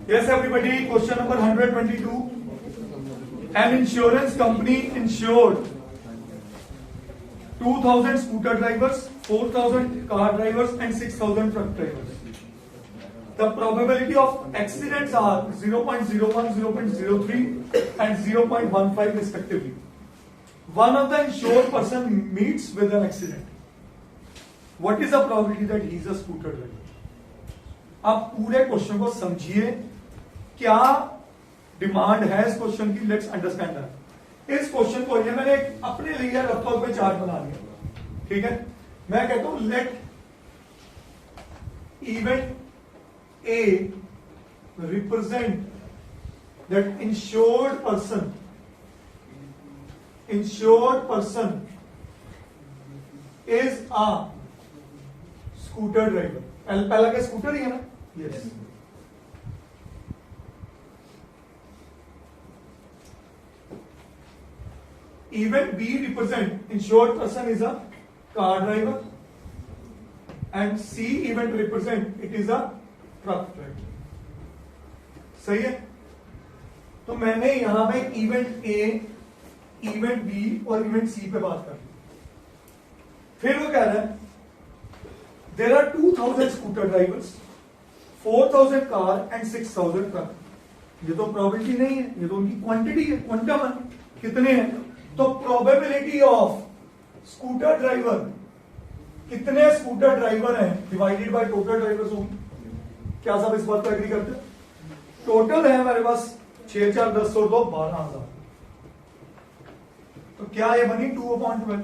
Yes, everybody. Question number 122. An insurance company insured 2,000 scooter drivers, 4,000 car drivers, and 6,000 truck drivers. The probability of accidents are 0.01, 0.03, and 0.15 respectively. One of the insured person meets with an accident. What is the probability that he is a scooter driver? आप पूरे question को समझिए, क्या demand है इस question की. Let's understand that. इस question को ये मैंने अपने लिए रफ पे चार्ट बना लिया. ठीक है, मैं कहता हूं let event A represent that insured person is a scooter driver. पहला क्या स्कूटर ही है ना? Yes. Event B represent insured person is a car driver, and C event represent it is a truck driver. सही है. तो मैंने यहां पे इवेंट ए, इवेंट बी और इवेंट सी पे बात कर ली. फिर वो कह रहा है there are 2,000 scooter drivers, 4,000 car and 6,000 truck. ये तो प्रोबेबिलिटी नहीं है, ये तो उनकी क्वांटिटी है, क्वांटम है. कितने हैं? तो प्रोबेबिलिटी ऑफ स्कूटर ड्राइवर, कितने स्कूटर ड्राइवर हैं डिवाइडेड बाय टोटल ड्राइवर्स होंगे. क्या सब इस बात को एग्री करते हैं? टोटल है हमारे पास 6 4 10 और 2 12,000. तो क्या ये बनी 2/12.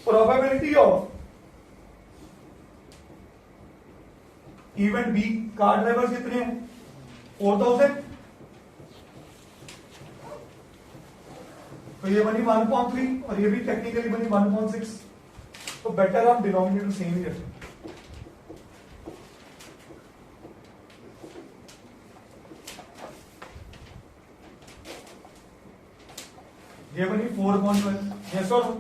Probability of event B, car drivers कितने हैं? 4,000. तो ये बनी 1.3 और ये भी टेक्निकली बनी 1.6. तो बेटर हम डिनोमिनेटर सेम ही रखें. ये बनी 4/12. Yes or no?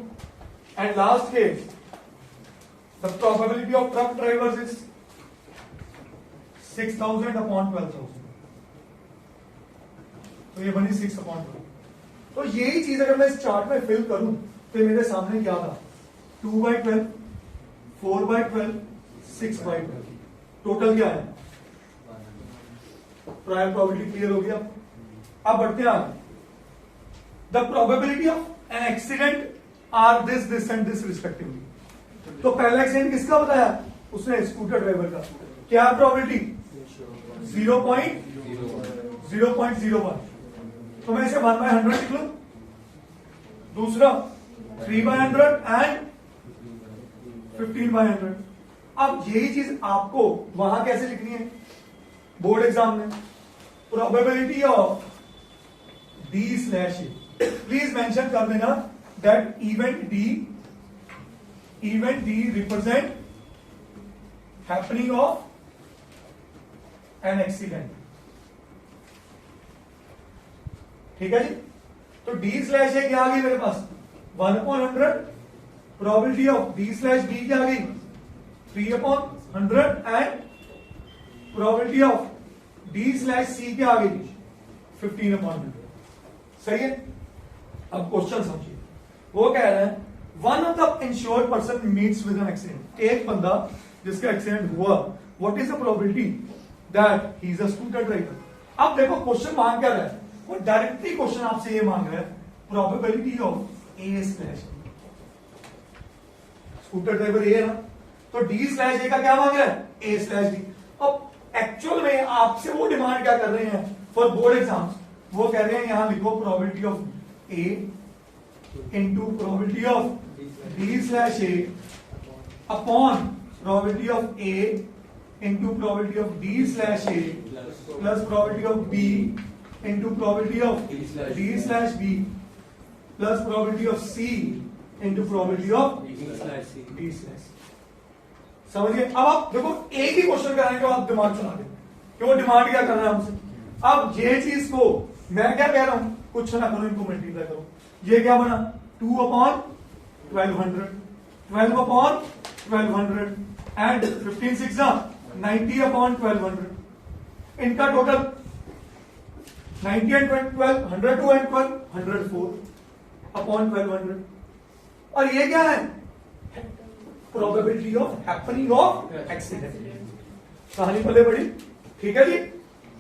And last case, the probability of truck drivers is 6,000 upon 12,000. तो ये बनी 6/12. तो यही चीज अगर मैं इस चार्ट में फिल करूं तो मेरे सामने क्या था? 2/12, 4/12, 6/12. टोटल क्या है? प्रायर प्रोबेबिलिटी क्लियर हो गया. अब बढ़ते हैं आगे. The probability of an accident are this and this respectively. तो पहला एक्सीडेंट किसका बताया? उसने स्कूटर ड्राइवर का. क्या प्रोबेबिलिटी? 0.01. तो मैं इसे 1/100 लिख लूं. दूसरा 3/100 एंड 15/100. अब यही चीज आपको वहां कैसे लिखनी है बोर्ड एग्जाम में? Probability of D/A. Please mention कर देना that event D represent happening of an accident. ठीक है जी. तो D/A क्या आ गई मेरे पास? 1/100. प्रोबेबिलिटी ऑफ D/B क्या आ गई? 3/100 एंड प्रोबेबिलिटी ऑफ D/C क्या आ गई? 15/100. सही है. अब क्वेश्चन समझिए. वो कह रहे हैं one of the insured person meets with an accident. एक बंदा जिसका एक्सीडेंट हुआ, what is the probability that he is a scooter driver. अब देखो क्वेश्चन मांग क्या रहा है. वो डायरेक्टली क्वेश्चन आपसे ये मांग रहा है probability of A/. Scooter driver A है ना, तो D/A का क्या मांग रहा है? A/D. अब एक्चुअल में आपसे वो डिमांड क्या कर रहे हैं फॉर बोर्ड एग्जाम्स? वो कह रहे हैं यहां लिखो probability of A into probability of D/A upon probability of A into probability of D/A plus probability of B into probability of D/B plus probability of C into probability of D/C. समझिए. अब आप देखो एक ही question कराने के बाद दिमाग चला दें कि वो डिमांड क्या कर रहा है हमसे. अब ये चीज को मैं क्या कह रहा हूं, कुछ ना करो, इनको मल्टीप्लाई करो. ये क्या बना? 2/1200, 12/1200 एंड 15 6 90/1200. इनका टोटल 90 एंड 12, 102 एंड 12, 104 अपॉन 1200। और ये क्या है? Probability of happening of accident. कहानी भले बड़ी, ठीक है जी।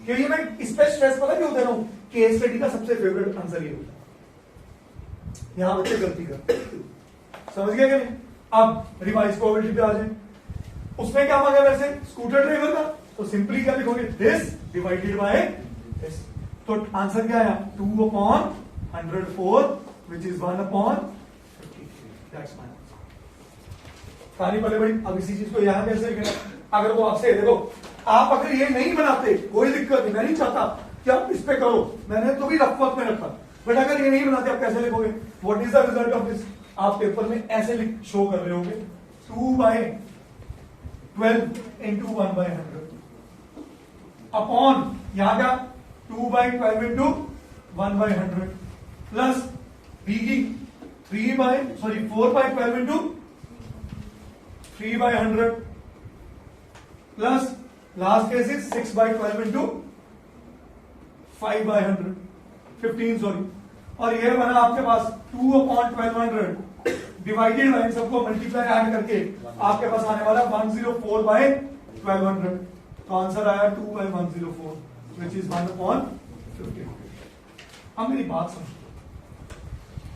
क्योंकि मैं इस पे स्ट्रेस पता क्यों दे रहा हूं? केस स्टडी का सबसे फेवरेट आंसर ये होता है, यहां बच्चे गलती करते, समझ गए कि नहीं? अब रिवाइज प्रोबेबिलिटी पे आ जाए। उसमें क्या मांगा वैसे स्कूटर ड्राइवर का, तो सिंपली क्या लिखोगे? This divided by this. तो आंसर क्या आया? 2 upon 104 which is 1 upon 53। That's my answer. कहानी पहले बड़ी। अब इसी चीज को यहां कैसे लिखना? अगर वो आपसे देखो, आप अगर ये नहीं बनाते कोई दिक्कत नहीं, मैं नहीं चाहता कि आप इस पे करो, मैंने तो भी रफ वर्क में रखा, बट अगर ये नहीं बनाते आप कैसे लिखोगे? What is the result of this? आप पेपर में ऐसे लिख शो कर रहे होगे 2/12 इंटू 1/100 अपॉन यहां का 2/12 इंटू 1/100 प्लस बी की 4/12 into 3/100 plus last case is 6/12 into 5/100 15 sorry. और ये बना आपके पास 2 अपॉन 1200 डिवाइडेड बाय सबको मल्टीप्लाई ऐड करके आपके पास आने वाला 104/1200। तो आंसर आया 2/104 विच इज 1 अपॉन 50। अब मेरी बात समझो,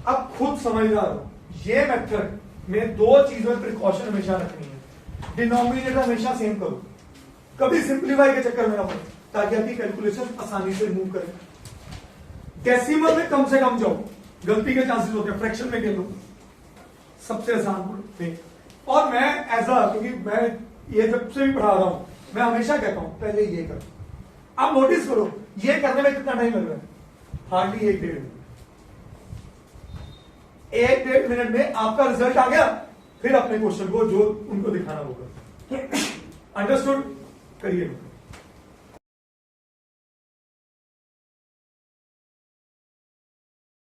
अब खुद समझदार हो। ये मेथड में दो चीजों प्रिकॉशन हमेशा रखनी है। डिनोमिनेटर हमेशा सेम करो, कभी सिंप्लीफाई के चक्कर में ना पड़ो, ताकि आपकी कैलकुलेशन आसानी से मूव करे। डेसिमल में कम से कम जाओ, गलती के चांसेस होते हैं। फ्रैक्शन में खेलो, सबसे आसान थे। और मैं क्योंकि मैं ये जब से भी पढ़ा रहा हूं, मैं हमेशा कहता हूं पहले ये करो। आप नोटिस करो ये करने में कितना टाइम लग रहा है? Hardly 1-1.5 minute. 1-1.5 मिनट में आपका रिजल्ट आ गया। फिर अपने क्वेश्चन को जो उनको दिखाना होगा, अंडरस्टूड? करिए।